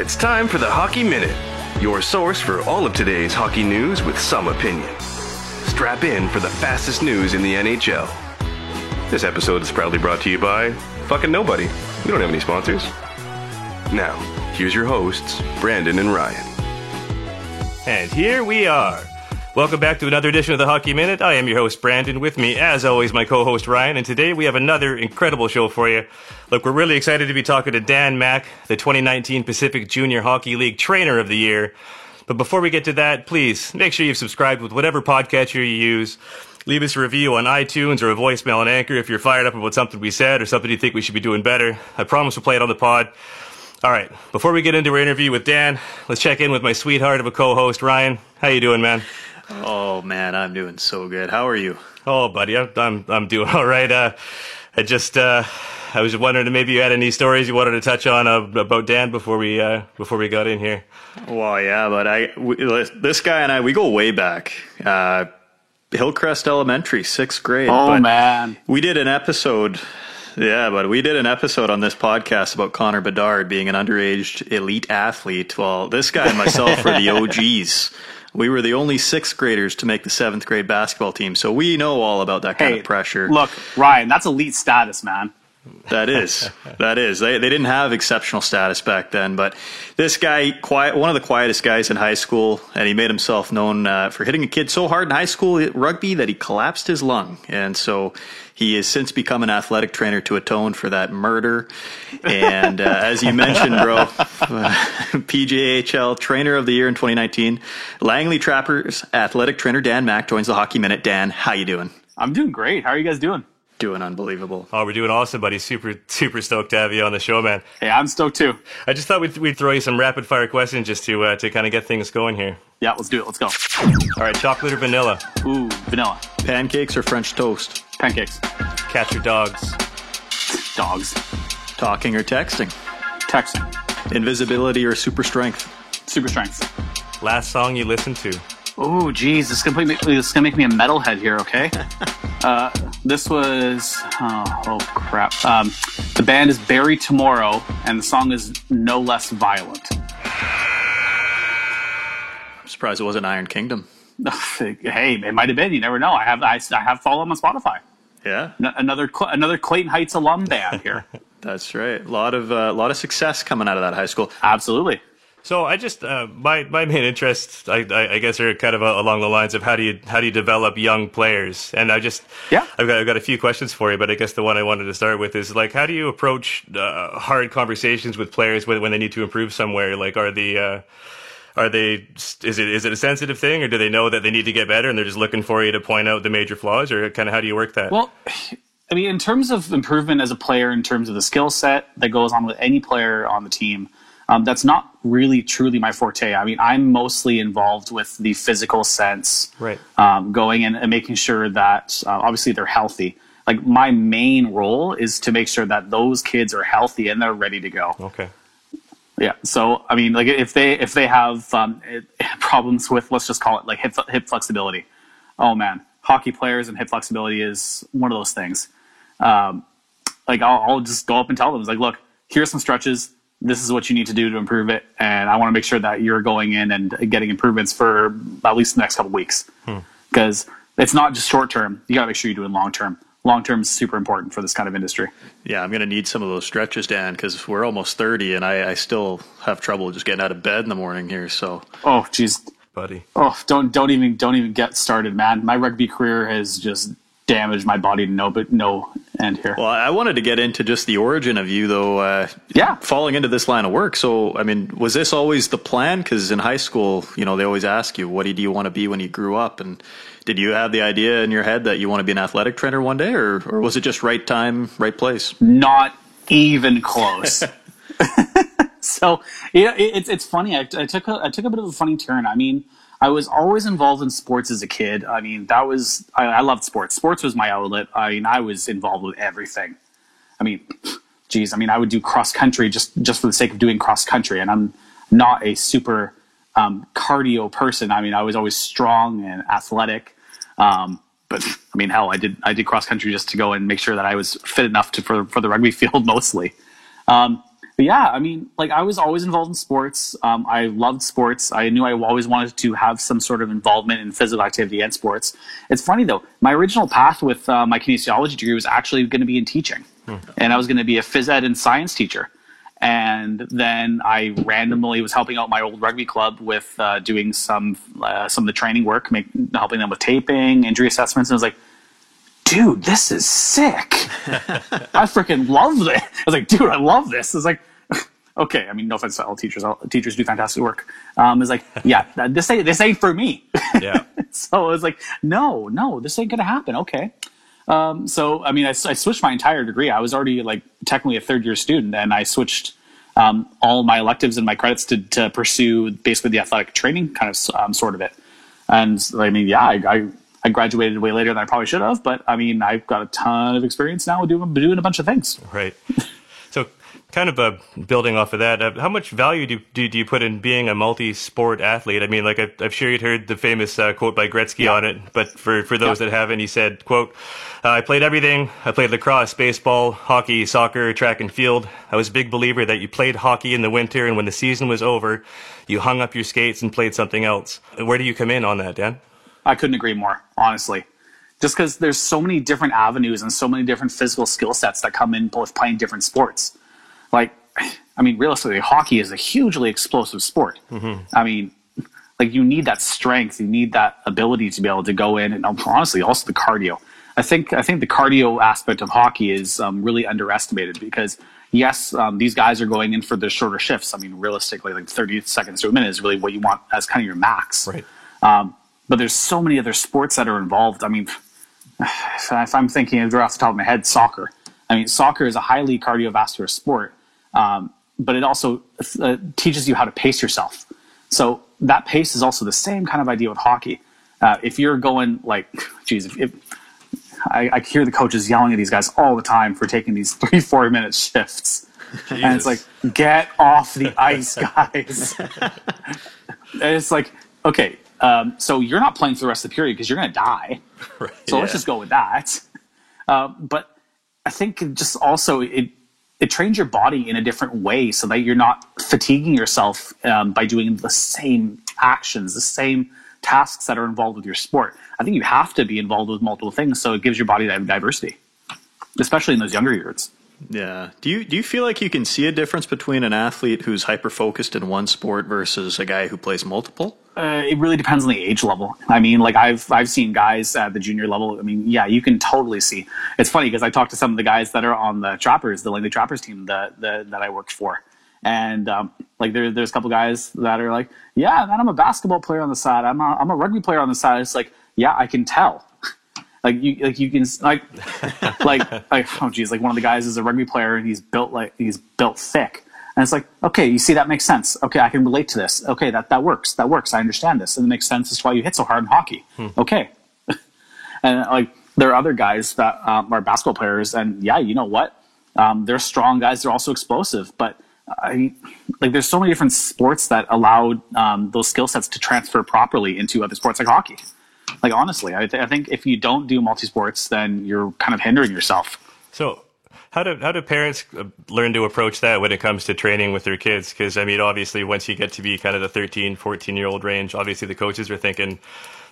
It's time for the Hockey Minute, your source for all of today's hockey news with some opinion. Strap in for the fastest news in the NHL. This episode is proudly brought to you by fucking nobody. We don't have any sponsors. Now, here's your hosts, Brandon and Ryan. And here we are. Welcome back to another edition of the Hockey Minute. I am your host, Brandon. With me, as always, my co-host, Ryan. And today we have another incredible show for you. Look, we're really excited to be talking to Dan Mack, the 2019 Pacific Junior Hockey League Trainer of the Year. But before we get to that, please make sure you've subscribed with whatever podcatcher you use. Leave us a review on iTunes or a voicemail on Anchor if you're fired up about something we said or something you think we should be doing better. I promise we'll play it on the pod. All right, before we get into our interview with Dan, let's check in with my sweetheart of a co-host, Ryan. How you doing, man? Oh man, I'm doing so good. How are you? Oh, buddy, I'm doing all right. I was wondering if maybe you had any stories you wanted to touch on about Dan before we got in here. Well, yeah, but this guy and I, we go way back. Hillcrest Elementary, 6th grade. Oh man, we did an episode. Yeah, but we did an episode on this podcast about Connor Bedard being an underage elite athlete. Well, this guy and myself were the OGs. We were the only 6th graders to make the 7th grade basketball team, so we know all about that kind of pressure. Look, Ryan, that's elite status, man. That is. They didn't have exceptional status back then, but this guy, one of the quietest guys in high school, and he made himself known for hitting a kid so hard in high school at rugby that he collapsed his lung, and so he has since become an athletic trainer to atone for that murder. And as you mentioned, bro, PJHL Trainer of the Year in 2019, Langley Trappers athletic trainer Dan Mack joins the Hockey Minute. Dan, how you doing? I'm doing great. How are you guys doing? Doing unbelievable. Oh, we're doing awesome, buddy. Super stoked to have you on the show, man. Hey, I'm stoked too. I just thought we'd throw you some rapid fire questions just to kind of get things going here. Yeah, let's do it. Let's go. All right, chocolate or vanilla? Ooh, vanilla. Pancakes or French toast? Pancakes. Cats or dogs? Dogs. Talking or texting? Texting. Invisibility or super strength? Super strength. Last song you listened to? Oh, geez, this is gonna make me a metalhead here. Okay. This was oh crap. The band is Bury Tomorrow, and the song is No Less Violent. I'm surprised it wasn't Iron Kingdom. Hey, it might have been. You never know. I have followed them on Spotify. Yeah. Another Clayton Heights alum band here. That's right. A lot of success coming out of that high school. Absolutely. So I just my main interests, I guess, are kind of along the lines of how do you develop young players, and I've got a few questions for you, but I guess the one I wanted to start with is like how do you approach hard conversations with players when they need to improve somewhere? Like is it a sensitive thing, or do they know that they need to get better and they're just looking for you to point out the major flaws, or kind of how do you work that? Well, I mean, in terms of improvement as a player, in terms of the skill set that goes on with any player on the team. That's not really truly my forte. I mean, I'm mostly involved with the physical sense, right? Going in and making sure that obviously they're healthy. Like my main role is to make sure that those kids are healthy and they're ready to go. Okay. Yeah. So I mean, like if they have problems with, let's just call it like hip flexibility. Oh man, hockey players and hip flexibility is one of those things. Like I'll just go up and tell them, it's like, look, here's some stretches. This is what you need to do to improve it, and I want to make sure that you're going in and getting improvements for at least the next couple of weeks. Because it's not just short term; you got to make sure you're doing long term. Long term is super important for this kind of industry. Yeah, I'm going to need some of those stretches, Dan, because we're almost 30, and I still have trouble just getting out of bed in the morning here. So, oh, geez, buddy. Oh, don't even get started, man. My rugby career has just damaged my body to no end here. Well, I wanted to get into just the origin of you, though. Falling into this line of work. So, I mean, was this always the plan? Because in high school, they always ask you, what do you want to be when you grew up? And did you have the idea in your head that you want to be an athletic trainer one day, or was it just right time, right place? Not even close. So, it's funny. I took a bit of a funny turn. I mean, I was always involved in sports as a kid. I mean, I loved sports. Sports was my outlet. I mean, I was involved with everything. I mean, geez, I would do cross country just for the sake of doing cross country. And I'm not a super cardio person. I mean, I was always strong and athletic. But I mean, hell, I did cross country just to go and make sure that I was fit enough for the rugby field mostly. But yeah, I mean, like I was always involved in sports. I loved sports. I knew I always wanted to have some sort of involvement in physical activity and sports. It's funny though, my original path with my kinesiology degree was actually going to be in teaching. And I was going to be a phys ed and science teacher. And then I randomly was helping out my old rugby club with doing some of the training work, helping them with taping, injury assessments. And I was like, dude, this is sick. I freaking love it. I was like, dude, I love this. I was like, okay. I mean, no offense to all teachers. All teachers do fantastic work. It's like, yeah, this ain't for me. Yeah. So I was like, no, this ain't gonna happen. Okay. So I mean, I switched my entire degree. I was already like technically a third-year student, and I switched all my electives and my credits to pursue basically the athletic training kind of sort of it. And I mean, yeah, I graduated way later than I probably should have, but I mean, I've got a ton of experience now doing a bunch of things. Right. So kind of building off of that, how much value do you put in being a multi-sport athlete? I mean, like I'm sure you'd heard the famous quote by Gretzky on it, but for those that haven't, he said, quote, I played everything. I played lacrosse, baseball, hockey, soccer, track and field. I was a big believer that you played hockey in the winter, and when the season was over, you hung up your skates and played something else. Where do you come in on that, Dan? I couldn't agree more, honestly. Just because there's so many different avenues and so many different physical skill sets that come in with playing different sports. Like, I mean, realistically, hockey is a hugely explosive sport. Mm-hmm. I mean, like you need that strength, you need that ability to be able to go in, and honestly, also the cardio. I think the cardio aspect of hockey is really underestimated because yes, these guys are going in for the shorter shifts. I mean, realistically, like 30 seconds to a minute is really what you want as kind of your max. Right. But there's so many other sports that are involved. I mean, if I'm thinking off the top of my head, soccer. I mean, soccer is a highly cardiovascular sport, but it also teaches you how to pace yourself. So that pace is also the same kind of idea with hockey. If you're going like, geez, I hear the coaches yelling at these guys all the time for taking these 3-4 minute shifts. Jesus. And it's like, get off the ice, guys. And it's like, okay, so you're not playing for the rest of the period because you're going to die. Right, so let's just go with that. But I think it just also it trains your body in a different way so that you're not fatiguing yourself by doing the same actions, the same tasks that are involved with your sport. I think you have to be involved with multiple things so it gives your body that diversity, especially in those younger years. Yeah. Do you feel like you can see a difference between an athlete who's hyper-focused in one sport versus a guy who plays multiple? It really depends on the age level. I mean, like I've seen guys at the junior level. I mean, yeah, you can totally see. It's funny because I talked to some of the guys that are on the Trappers, the Langley Trappers team that I worked for. And like there's a couple guys that are like, yeah, man, I'm a basketball player on the side. I'm a rugby player on the side. It's like, yeah, I can tell. You can oh geez, like one of the guys is a rugby player and he's built thick, and it's like, okay, you see, that makes sense. Okay, I can relate to this. Okay, that works. I understand this, and it makes sense as to why you hit so hard in hockey. Okay, and like there are other guys that are basketball players, and yeah, you know what? They're strong guys. They're also explosive, but there's so many different sports that allow those skill sets to transfer properly into other sports like hockey. Like, honestly, I think if you don't do multi-sports, then you're kind of hindering yourself. So how do parents learn to approach that when it comes to training with their kids? Because, I mean, obviously, once you get to be kind of the 13, 14-year-old range, obviously the coaches are thinking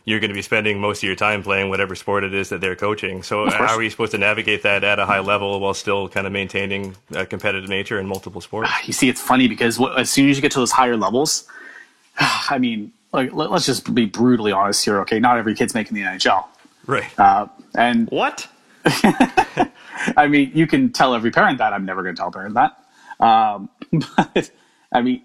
you're going to be spending most of your time playing whatever sport it is that they're coaching. So how are you supposed to navigate that at a high level while still kind of maintaining a competitive nature in multiple sports? You see, it's funny because as soon as you get to those higher levels, I mean, like, let's just be brutally honest here, okay? Not every kid's making the NHL. Right. And what? I mean, you can tell every parent that. I'm never going to tell a parent that. But, I mean,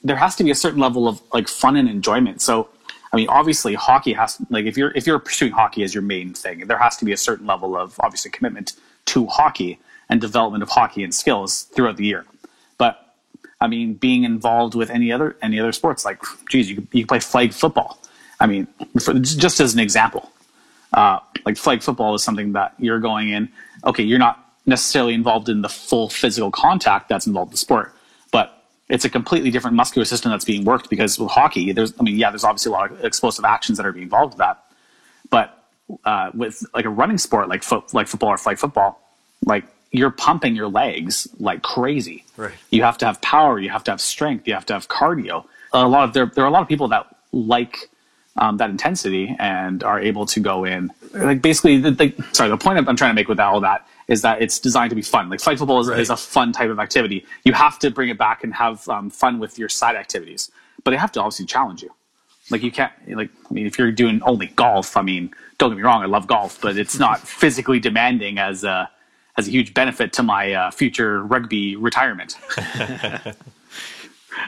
there has to be a certain level of, like, fun and enjoyment. So, I mean, obviously, hockey has, like, if you're pursuing hockey as your main thing, there has to be a certain level of, obviously, commitment to hockey and development of hockey and skills throughout the year. But I mean, being involved with any other sports, like, geez, you can play flag football. I mean, just as an example, like flag football is something that you're going in. Okay, you're not necessarily involved in the full physical contact that's involved in the sport, but it's a completely different muscular system that's being worked because with hockey, there's obviously a lot of explosive actions that are being involved with that. But with like a running sport like football or flag football, like you're pumping your legs like crazy. Right. You have to have power. You have to have strength. You have to have cardio. There are a lot of people that like that intensity and are able to go in. Like basically, the point I'm trying to make with all that is that it's designed to be fun. Like flag football is a fun type of activity. You have to bring it back and have fun with your side activities, but they have to obviously challenge you. Like you can't, if you're doing only golf, don't get me wrong, I love golf, but it's not physically demanding as a huge benefit to my future rugby retirement.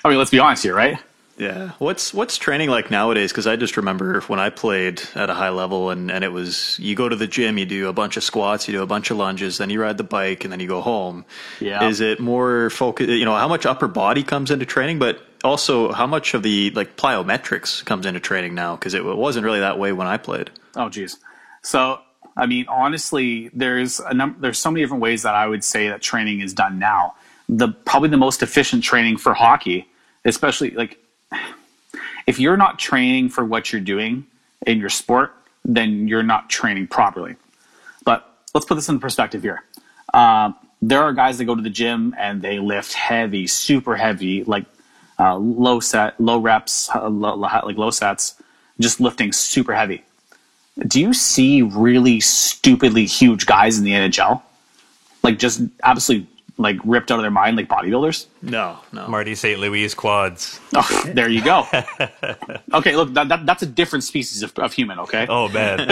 Let's be honest here, right? Yeah. What's training like nowadays? Because I just remember when I played at a high level and it was, you go to the gym, you do a bunch of squats, you do a bunch of lunges, then you ride the bike and then you go home. Yeah. Is it more focused, how much upper body comes into training, but also how much of the plyometrics comes into training now? Because it wasn't really that way when I played. Oh, geez. So, honestly, there's so many different ways that I would say that training is done now. Probably the most efficient training for hockey, especially if you're not training for what you're doing in your sport, then you're not training properly. But let's put this in perspective here. There are guys that go to the gym and they lift heavy, super heavy, low reps, low sets, just lifting super heavy. Do you see really stupidly huge guys in the NHL? Just absolutely ripped out of their mind like bodybuilders? No. Marty St. Louis quads. Oh, there you go. Okay, look, that's a different species of human, okay? Oh, man.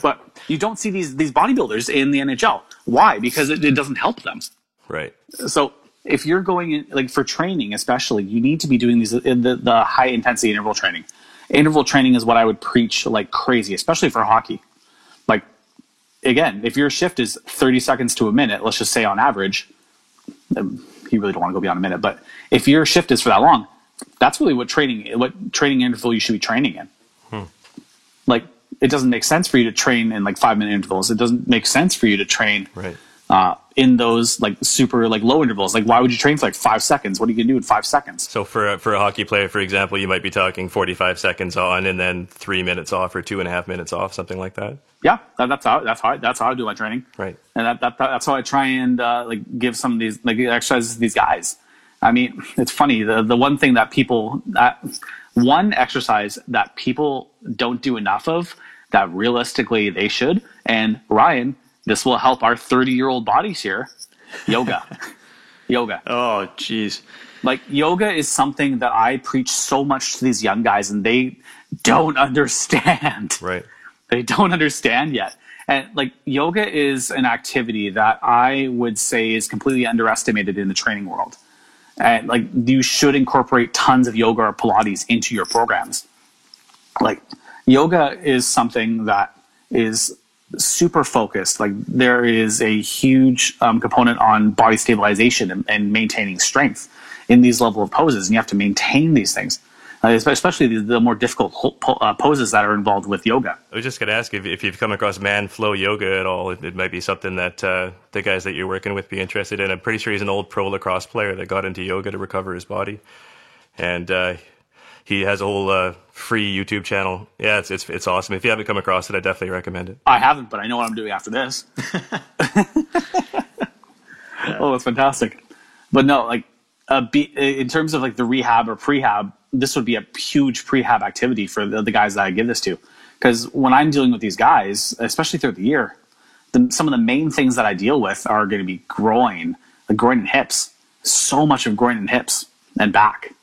But you don't see these bodybuilders in the NHL. Why? Because it doesn't help them. Right. So if you're going in, for training especially, you need to be doing these the high intensity interval training. Interval training is what I would preach like crazy, especially for hockey. Again, if your shift is 30 seconds to a minute, let's just say on average, you really don't want to go beyond a minute, but if your shift is for that long, that's really what training interval you should be training in. It doesn't make sense for you to train in 5-minute intervals. It doesn't make sense for you to train in those super low intervals. Why would you train for 5 seconds? What are you gonna do in 5 seconds? So for a hockey player, for example, you might be talking 45 seconds on and then 3 minutes off or 2.5 minutes off, something like that. Yeah, that's how I do my training. Right. And that's how I try and give some of these exercises to these guys. It's funny. The one thing one exercise that people don't do enough of that realistically they should, and Ryan, this will help our 30-year-old bodies here. Yoga. Yoga. Oh, geez. Yoga is something that I preach so much to these young guys, and they don't understand. Right. They don't understand yet. And yoga is an activity that I would say is completely underestimated in the training world. And you should incorporate tons of yoga or Pilates into your programs. Yoga is something that is super focused. There is a huge component on body stabilization and maintaining strength in these level of poses, and you have to maintain these things, especially the more difficult poses that are involved with yoga. I was just going to ask if you've come across man flow yoga at all. It might be something that the guys that you're working with be interested in. I'm pretty sure he's an old pro lacrosse player that got into yoga to recover his body, and he has a whole free YouTube channel. Yeah, it's awesome. If you haven't come across it, I definitely recommend it. I haven't, but I know what I'm doing after this. Oh, that's fantastic. But no, in terms of the rehab or prehab, this would be a huge prehab activity for the guys that I give this to. Because when I'm dealing with these guys, especially throughout the year, some of the main things that I deal with are going to be groin and hips. So much of groin and hips and back.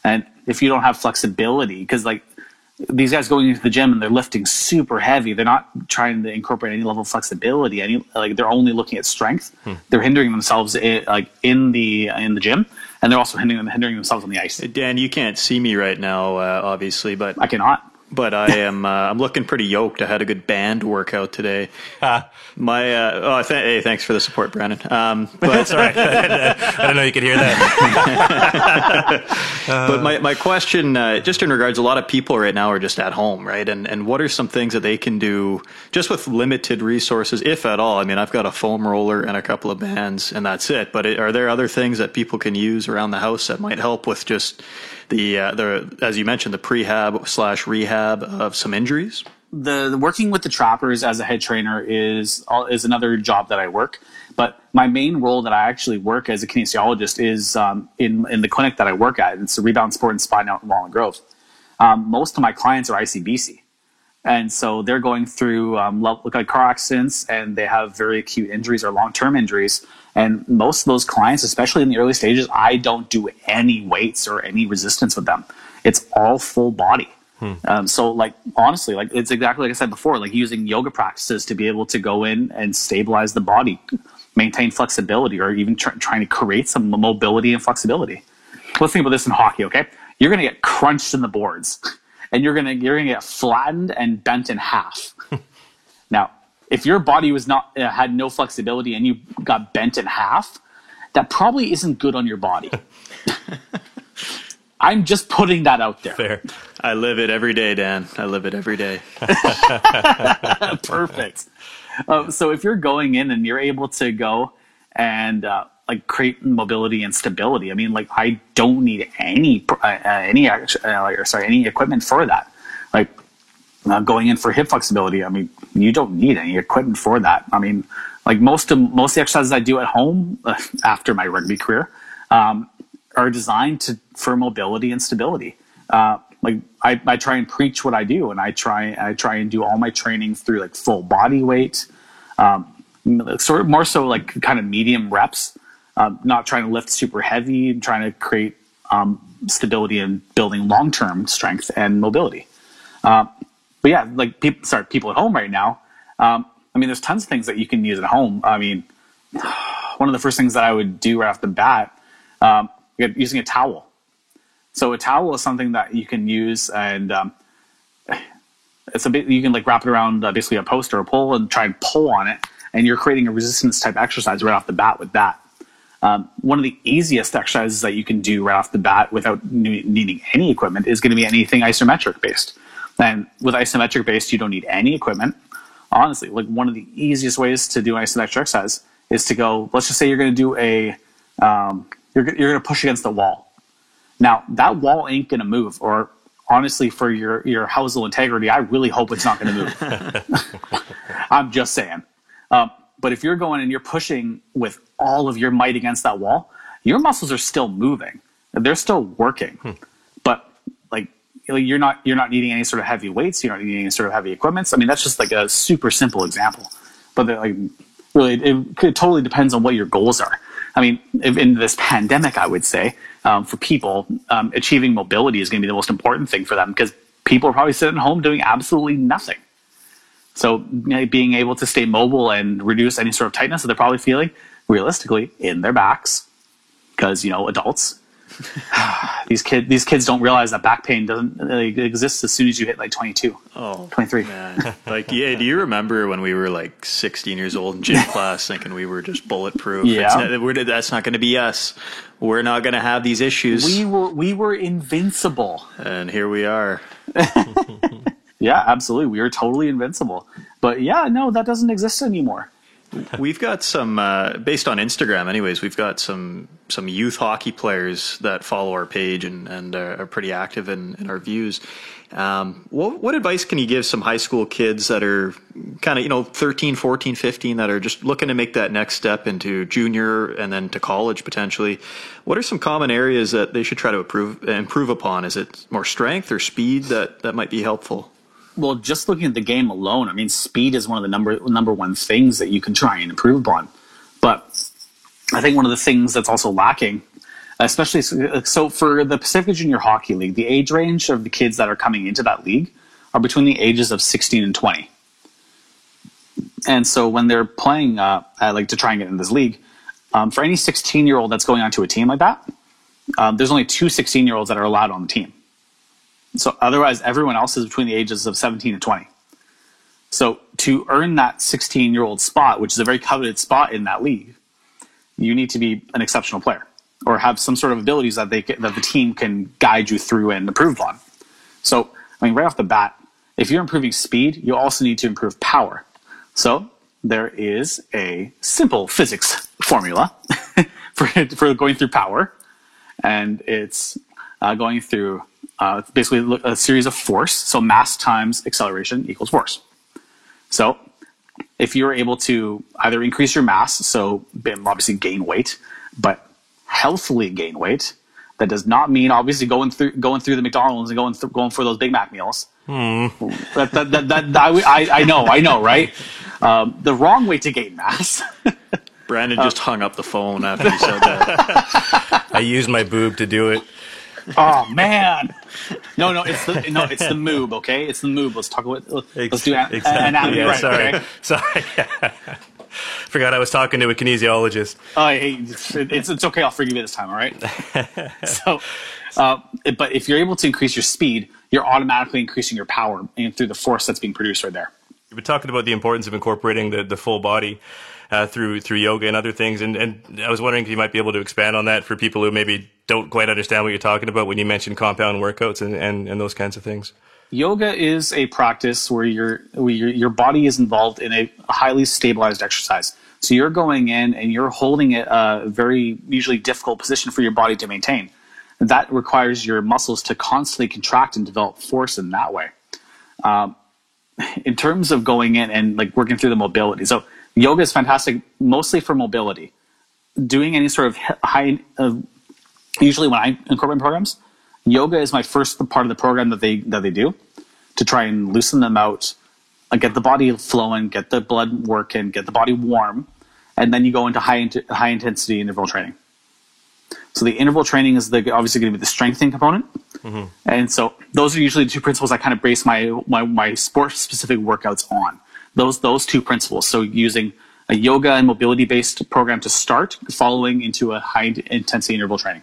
And if you don't have flexibility, because these guys going into the gym and they're lifting super heavy, they're not trying to incorporate any level of flexibility. They're only looking at strength. They're hindering themselves in the gym, and they're also hindering themselves on the ice. Dan, you can't see me right now, obviously, but I cannot. But I am. I'm looking pretty yoked. I had a good band workout today. Hey, thanks for the support, Brandon. But that's all right. I don't know you could hear that. But my question, just in regards, a lot of people right now are just at home, right? And what are some things that they can do just with limited resources, if at all? I've got a foam roller and a couple of bands, and that's it. But are there other things that people can use around the house that might help with just the as you mentioned, the prehab / rehab of some injuries? the working with the trappers as a head trainer is another job that I work. But my main role that I actually work as a kinesiologist is in the clinic that I work at. It's a rebound sport and spine out in Walnut Grove. Most of my clients are ICBC. And so they're going through look like car accidents, and they have very acute injuries or long-term injuries. And most of those clients, especially in the early stages, I don't do any weights or any resistance with them. It's all full body. So like, honestly, like it's exactly like I said before, like using yoga practices to be able to go in and stabilize the body, maintain flexibility, or even trying to create some mobility and flexibility. Let's think about this in hockey, okay? You're going to get crunched in the boards, and you're going to get flattened and bent in half. Now, if your body was not had no flexibility and you got bent in half, that probably isn't good on your body. I'm just putting that out there. Fair. I live it every day, Dan. I live it every day. Perfect. So if you're going in and you're able to go and like create mobility and stability, I mean, like I don't need any equipment for that. Like going in for hip flexibility, I mean, you don't need any equipment for that. I mean, like most of the exercises I do at home after my rugby career are designed for mobility and stability. Like I try and preach what I do, and I try and do all my training through like full body weight, sort of more so like kind of medium reps, not trying to lift super heavy, and trying to create stability and building long-term strength and mobility. But yeah, like people at home right now. I mean, there's tons of things that you can use at home. I mean, one of the first things that I would do right off the bat, using a towel. So a towel is something that you can use, and it's a bit, you can like wrap it around basically a post or a pole and try and pull on it, and you're creating a resistance type exercise right off the bat with that. One of the easiest exercises that you can do right off the bat without needing any equipment is going to be anything isometric based. And with isometric based, you don't need any equipment. Honestly, like one of the easiest ways to do an isometric exercise is to go, let's just say you're going to do you're going to push against the wall. Now, that wall ain't going to move, or honestly, for your housal integrity, I really hope it's not going to move. I'm just saying. But if you're going and you're pushing with all of your might against that wall, your muscles are still moving. They're still working. But like you're not needing any sort of heavy weights. You're not needing any sort of heavy equipment. I mean, that's just like a super simple example. But like really, it totally depends on what your goals are. I mean, in this pandemic, I would say for people, achieving mobility is going to be the most important thing for them, because people are probably sitting at home doing absolutely nothing. So being able to stay mobile and reduce any sort of tightness that they're probably feeling realistically in their backs, because, adults, these kids don't realize that back pain doesn't exist as soon as you hit like 22, 23. Man. Like, yeah, do you remember when we were like 16 years old in gym class thinking we were just bulletproof? Yeah. That's not going to be us. We're not going to have these issues. We were invincible. And here we are. Yeah, absolutely. We were totally invincible. But yeah, no, that doesn't exist anymore. We've got some, based on Instagram anyways, we've got some youth hockey players that follow our page and are pretty active in our views. What advice can you give some high school kids that are kind of, 13, 14, 15, that are just looking to make that next step into junior and then to college potentially? What are some common areas that they should try to improve upon? Is it more strength or speed that might be helpful? Well, just looking at the game alone, I mean, speed is one of the number one things that you can try and improve upon. But I think one of the things that's also lacking, especially so for the Pacific Junior Hockey League, the age range of the kids that are coming into that league are between the ages of 16 and 20. And so when they're playing, to try and get in this league, for any 16-year-old that's going onto a team like that, there's only 2 16-year-olds that are allowed on the team. So otherwise, everyone else is between the ages of 17 and 20. So to earn that 16-year-old spot, which is a very coveted spot in that league, you need to be an exceptional player or have some sort of abilities that the team can guide you through and improve on. So, I mean, right off the bat, if you're improving speed, you also need to improve power. So there is a simple physics formula for going through power, and it's going through It's basically a series of force. So mass times acceleration equals force. So if you're able to either increase your mass, so obviously gain weight, but healthily gain weight, that does not mean obviously going through the McDonald's and going for those Big Mac meals. I know, right? The wrong way to gain mass. Brandon just hung up the phone after you said that. I used my boob to do it. Oh man, no, it's the moob. Okay, it's the moob. Let's talk about. Let's do anatomy right. Sorry, okay? sorry. Forgot I was talking to a kinesiologist. It's okay. I'll forgive you this time. All right. So, but if you're able to increase your speed, you're automatically increasing your power and through the force that's being produced right there. You've been talking about the importance of incorporating the full body through yoga and other things, and I was wondering if you might be able to expand on that for people who maybe don't quite understand what you're talking about when you mention compound workouts and those kinds of things. Yoga is a practice where your body is involved in a highly stabilized exercise. So you're going in and you're holding it a very usually difficult position for your body to maintain. That requires your muscles to constantly contract and develop force in that way. In terms of going in and like working through the mobility, so yoga is fantastic mostly for mobility. Doing any sort of high, usually when I incorporate programs, yoga is my first part of the program that they do to try and loosen them out, get the body flowing, get the blood working, get the body warm, and then you go into high intensity interval training. So the interval training is obviously going to be the strengthening component, and so those are usually the two principles I kind of base my sport specific workouts on. Those two principles. So using a yoga and mobility based program to start, following into a high intensity interval training.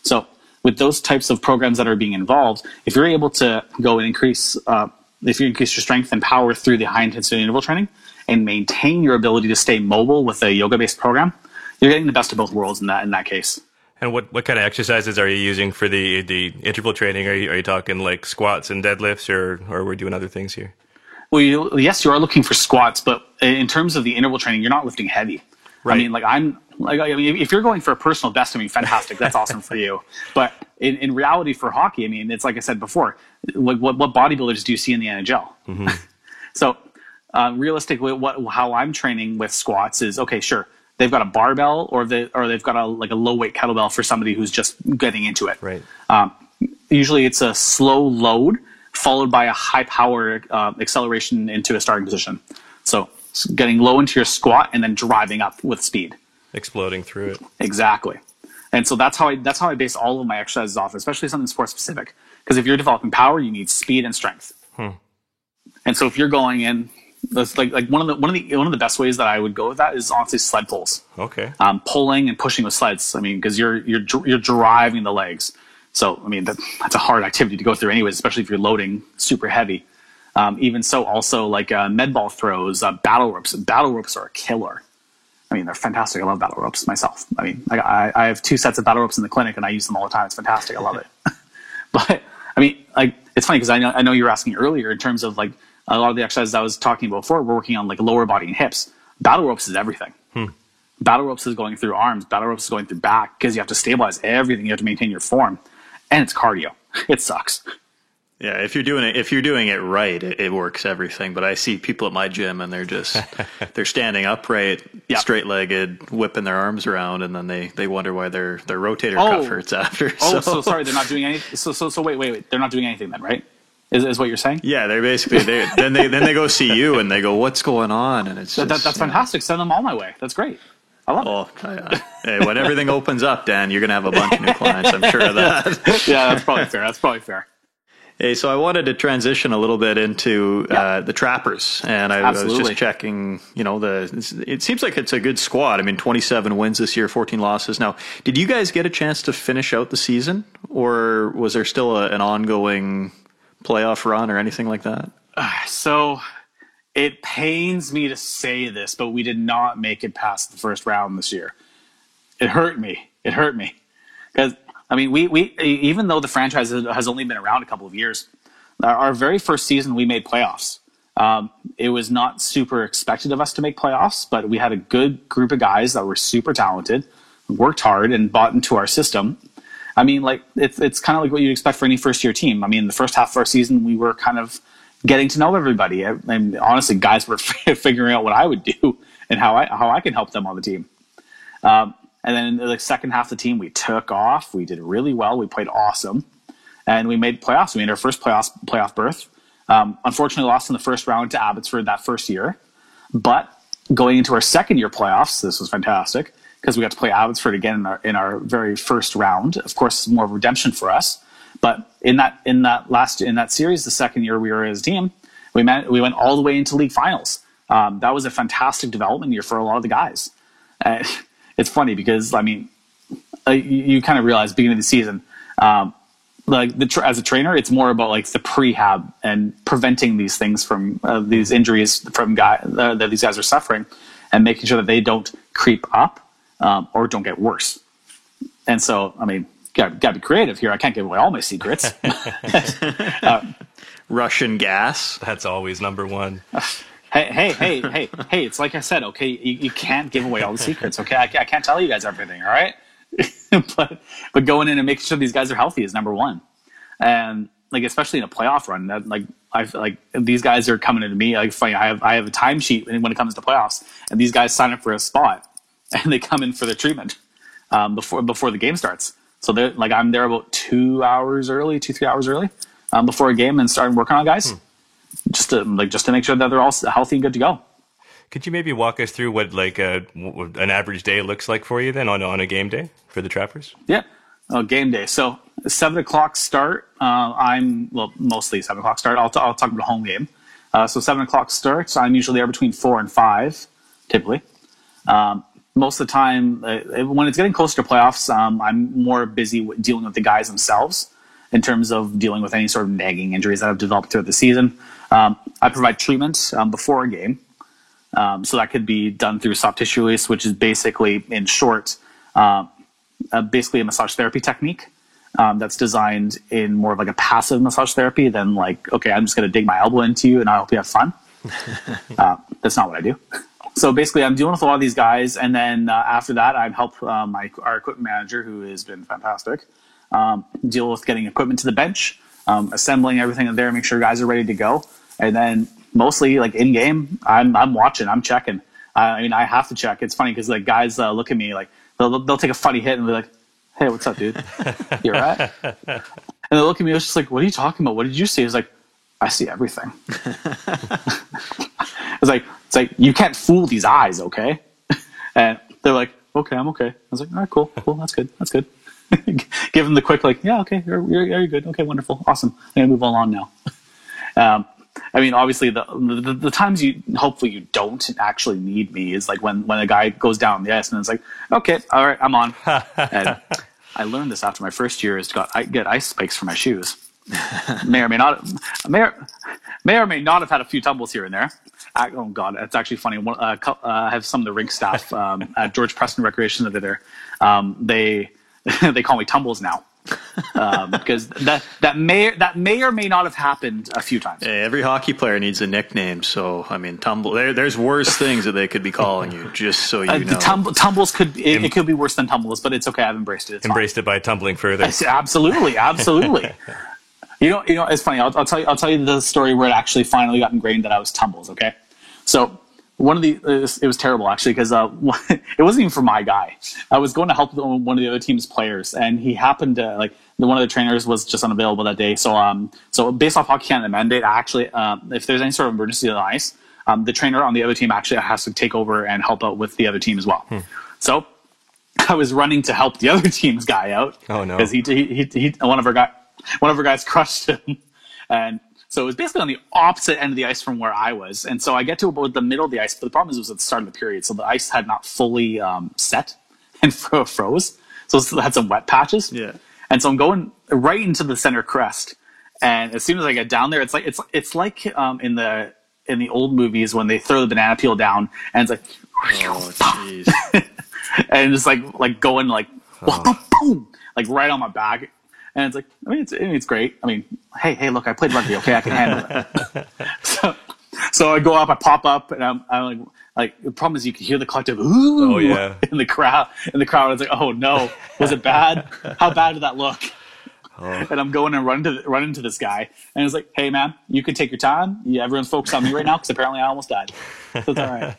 So with those types of programs that are being involved, if you're able to go and increase your strength and power through the high intensity interval training and maintain your ability to stay mobile with a yoga based program, you're getting the best of both worlds in that case. And what kind of exercises are you using for the interval training? Are you talking like squats and deadlifts, or we're doing other things here? Well, yes, you are looking for squats, but in terms of the interval training, you're not lifting heavy. Right. I mean, if you're going for a personal best, fantastic. That's awesome for you. But in reality, for hockey, it's like I said before. What bodybuilders do you see in the NHL? Mm-hmm. So realistically, how I'm training with squats is okay. Sure, they've got a barbell, or they've got a low weight kettlebell for somebody who's just getting into it. Right. Usually, it's a slow load followed by a high power acceleration into a starting position. So getting low into your squat and then driving up with speed, exploding through it. Exactly. And so that's how I base all of my exercises off, especially something sport specific. Because if you're developing power, you need speed and strength. And so if you're going in, that's like one of the best ways that I would go with that is honestly sled pulls. Okay. Pulling and pushing with sleds. Because you're driving the legs. So that's a hard activity to go through anyways, especially if you're loading super heavy. Even so, also like med ball throws, battle ropes. Battle ropes are a killer. They're fantastic. I love battle ropes myself. I have 2 sets of battle ropes in the clinic, and I use them all the time. It's fantastic. I love it. But it's funny because I know you were asking earlier in terms of like a lot of the exercises I was talking about before. We're working on like lower body and hips. Battle ropes is everything. Battle ropes is going through arms. Battle ropes is going through back because you have to stabilize everything. You have to maintain your form, and it's cardio. It sucks. Yeah, if you're doing it right, it works everything. But I see people at my gym and they're standing upright, straight-legged, whipping their arms around, and then they wonder why their rotator cuff hurts after. So sorry, they're not doing anything. So wait, they're not doing anything then, right? Is what you're saying? Yeah, they're basically then they go see you and they go, "What's going on?" And it's that's fantastic. Send them all my way. That's great. I love it. Hey, when everything opens up, Dan, you're gonna have a bunch of new clients. I'm sure of that. Yeah, that's probably fair. Hey, so I wanted to transition a little bit into the Trappers, and I was just checking, it seems like it's a good squad. 27 wins this year, 14 losses. Now, did you guys get a chance to finish out the season, or was there still an ongoing playoff run or anything like that? So it pains me to say this, but we did not make it past the first round this year. It hurt me. Because we even though the franchise has only been around a couple of years, our very first season we made playoffs. It was not super expected of us to make playoffs, but we had a good group of guys that were super talented, worked hard, and bought into our system. I mean, like it's kind of like what you'd expect for any first year team. I mean, the first half of our season, we were kind of getting to know everybody, and honestly, guys were figuring out what I would do and how I can help them on the team. And then in the second half of the team, we took off. We did really well. We played awesome, and we made playoffs. We made our first playoff berth. Unfortunately, lost in the first round to Abbotsford that first year, but going into our second year playoffs, this was fantastic because we got to play Abbotsford again in our very first round. Of course, more of a redemption for us. But in that series, the second year we were as a team, we went all the way into league finals. That was a fantastic development year for a lot of the guys. It's funny because I mean, you kind of realize beginning of the season, as a trainer, it's more about like the prehab and preventing these things from these injuries from that these guys are suffering, and making sure that they don't creep up or don't get worse. And so, I mean, gotta be creative here. I can't give away all my secrets. Russian gas. That's always number one. Hey! It's like I said. Okay, you can't give away all the secrets. Okay, I can't tell you guys everything. All right. but going in and making sure these guys are healthy is number one, and like especially in a playoff run, that like these guys are coming into me like funny. I have a timesheet when it comes to playoffs, and these guys sign up for a spot, and they come in for their treatment before the game starts. So they're like I'm there about 3 hours early before a game and starting working on guys, just to make sure that they're all healthy and good to go. Could you maybe walk us through what like an average day looks like for you then on a game day for the Trappers? Yeah, game day. So 7:00 start. Mostly 7:00 start. I'll talk about a home game. So 7:00 starts. I'm usually there between 4 and 5, typically. Most of the time, when it's getting closer to playoffs, I'm more busy dealing with the guys themselves in terms of dealing with any sort of nagging injuries that have developed throughout the season. I provide treatment before a game. So that could be done through soft tissue release, which is basically, in short, basically a massage therapy technique that's designed in more of like a passive massage therapy than like, okay, I'm just going to dig my elbow into you and I hope you have fun. That's not what I do. So basically, I'm dealing with a lot of these guys, and then after that, I help our equipment manager, who has been fantastic, deal with getting equipment to the bench, assembling everything in there, make sure guys are ready to go, and then mostly like in game, I'm watching, I'm checking. I mean, I have to check. It's funny because like guys look at me like they'll take a funny hit and be like, "Hey, what's up, dude? You all right?" And they look at me. I was just like, "What are you talking about? What did you see?" It's like, "I see everything." It's like you can't fool these eyes, okay? And they're like, "Okay, I'm okay." I was like, "All right, cool, that's good." Give them the quick like, "Yeah, okay, you're good. Okay, wonderful, awesome. I'm gonna move along now." I mean, obviously, the times hopefully you don't actually need me is like when a guy goes down the ice and it's like, okay, all right, I'm on. And I learned this after my first year is to get ice spikes for my shoes. May or may not have had a few tumbles here and there. Oh God, it's actually funny. I have some of the rink staff at George Preston Recreation that are there. They call me Tumbles now. Because that may or may not have happened a few times. Hey, every hockey player needs a nickname, so I mean, there's worse things that they could be calling you. Just so you know, Tumbles could be worse than Tumbles, but it's okay. I've embraced it. It's embraced fine. It by tumbling further. Absolutely. You know, it's funny. I'll tell you the story where it actually finally got ingrained that I was Tumbles. Okay, so. It was terrible actually because it wasn't even for my guy. I was going to help one of the other team's players, and he happened to one of the trainers was just unavailable that day. So based off Hockey Canada mandate, actually, if there's any sort of emergency on the ice, the trainer on the other team actually has to take over and help out with the other team as well. So I was running to help the other team's guy out. Oh no! Because one of our guys crushed him, and. So it was basically on the opposite end of the ice from where I was. And so I get to about the middle of the ice, but the problem is it was at the start of the period. So the ice had not fully set and froze. So it had some wet patches. Yeah. And so I'm going right into the center crest. And as soon as I get down there, it's like in the old movies when they throw the banana peel down and it's like, oh, jeez. And it's like going like, boom, like right on my back. And it's like, I mean, it's great. I mean, hey, look, I played rugby. Okay, I can handle it. So I go up, I pop up, and I'm like the problem is you can hear the collective ooh in the crowd. I was like, oh no, was it bad? How bad did that look? And I'm going and run into this guy, and it's like, hey man, you can take your time. Yeah, everyone's focused on me right now because apparently I almost died. So it's all right.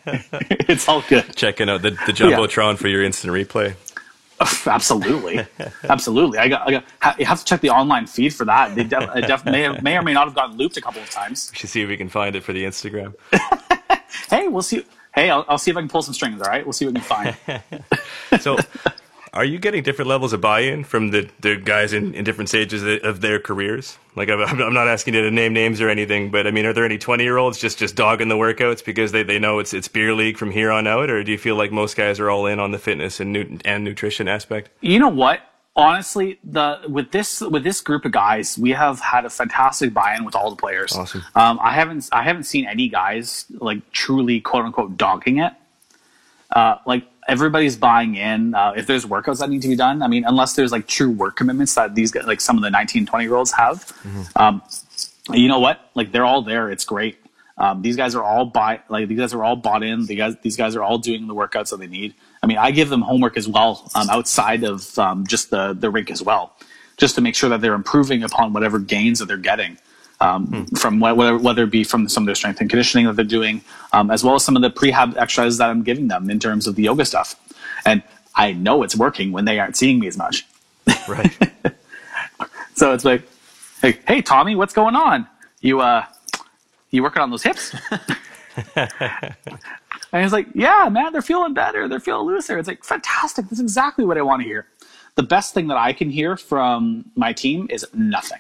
It's all good. Checking out the jumbotron for your instant replay. Absolutely. You have to check the online feed for that. They may or may not have gotten looped a couple of times. We should see if we can find it for the Instagram. Hey, we'll see. Hey, I'll see if I can pull some strings. All right, we'll see what we can find. So, are you getting different levels of buy-in from the guys in different stages of their careers? Like, I'm not asking you to name names or anything, but I mean, are there any 20-year-olds just dogging the workouts because they know it's beer league from here on out, or do you feel like most guys are all in on the fitness and nutrition aspect? You know what? Honestly, with this group of guys, we have had a fantastic buy-in with all the players. Awesome. I haven't seen any guys like truly quote unquote dogging it. Like everybody's buying in. If there's workouts that need to be done, I mean, unless there's like true work commitments that these guys, like some of the 19, 20-year-olds have, you know what? Like they're all there. It's great. These guys are all bought in. These guys are all doing the workouts that they need. I mean, I give them homework as well, outside of just the rink as well, just to make sure that they're improving upon whatever gains that they're getting. From whether it be from some of their strength and conditioning that they're doing, as well as some of the prehab exercises that I'm giving them in terms of the yoga stuff. And I know it's working when they aren't seeing me as much. Right. So it's like, hey, Tommy, what's going on? You working on those hips? And he's like, yeah, man, they're feeling better. They're feeling looser. It's like, fantastic. That's exactly what I want to hear. The best thing that I can hear from my team is nothing.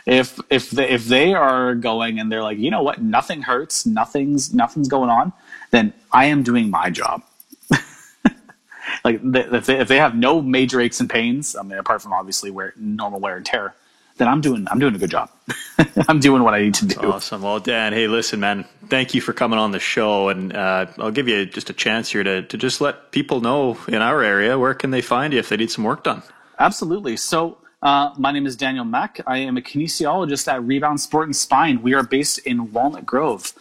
If they are going and they're like, you know what, nothing hurts, nothing's going on, then I am doing my job. Like if they have no major aches and pains, I mean, apart from obviously normal wear and tear, then I'm doing a good job. I'm doing what I need to do. Awesome. Well, Dan, hey, listen, man, thank you for coming on the show, and I'll give you just a chance here to just let people know in our area, where can they find you if they need some work done? Absolutely. So my name is Daniel Mack. I am a kinesiologist at Rebound Sport and Spine. We are based in Walnut Grove.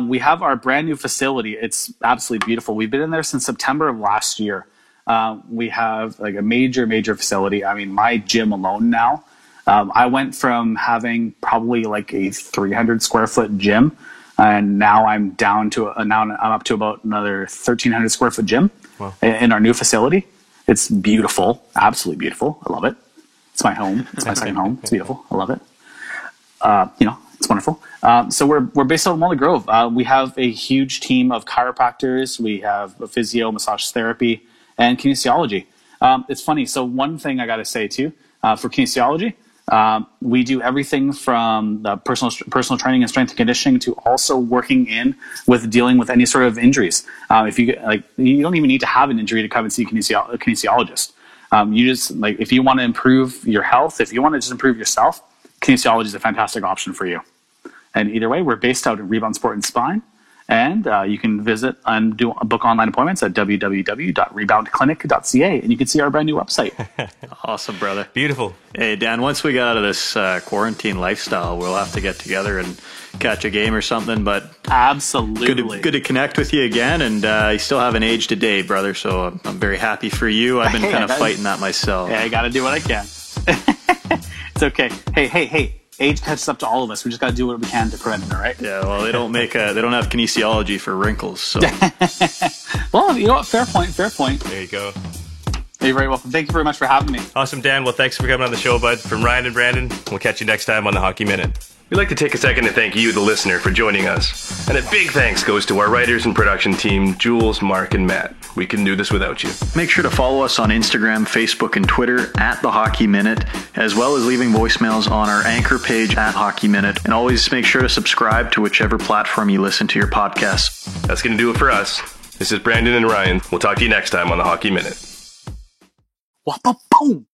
We have our brand new facility. It's absolutely beautiful. We've been in there since September of last year. We have like a major facility. I mean, my gym alone now, I went from having probably like a 300 square foot gym, and now I'm down to I'm up to about another 1,300 square foot gym. Wow. In our new facility. It's beautiful, absolutely beautiful. I love it. It's my home. It's my second home. It's beautiful. I love it. It's wonderful. So we're based out of Walnut Grove. We have a huge team of chiropractors. We have physio, massage therapy, and kinesiology. It's funny. So one thing I got to say too, for kinesiology, we do everything from the personal training and strength and conditioning to also working in with dealing with any sort of injuries. If you you don't even need to have an injury to come and see a kinesiologist. You just if you want to improve your health, if you want to just improve yourself, kinesiology is a fantastic option for you. And either way, we're based out at Rebound Sport and Spine, and you can visit and book online appointments at www.reboundclinic.ca, and you can see our brand new website. Awesome, brother. Beautiful. Hey, Dan, once we get out of this quarantine lifestyle, we'll have to get together and catch a game or something, but absolutely good to connect with you again, and you still haven't aged a day, brother, so I'm very happy for you. I've been kind of fighting that myself. Yeah, I gotta do what I can. It's okay. Hey, age catches up to all of us. We just gotta do what we can to prevent it, all right? Yeah, well, they don't have kinesiology for wrinkles, so. Well, you know what, fair point. There you go. You're very welcome. Thank you very much for having me. Awesome, Dan. Well, thanks for coming on the show, bud. From Ryan and Brandon, we'll catch you next time on the Hockey Minute. We'd like to take a second to thank you, the listener, for joining us. And a big thanks goes to our writers and production team, Jules, Mark, and Matt. We couldn't do this without you. Make sure to follow us on Instagram, Facebook, and Twitter at The Hockey Minute, as well as leaving voicemails on our Anchor page at Hockey Minute. And always make sure to subscribe to whichever platform you listen to your podcasts. That's going to do it for us. This is Brandon and Ryan. We'll talk to you next time on The Hockey Minute. Wha-pa-boom!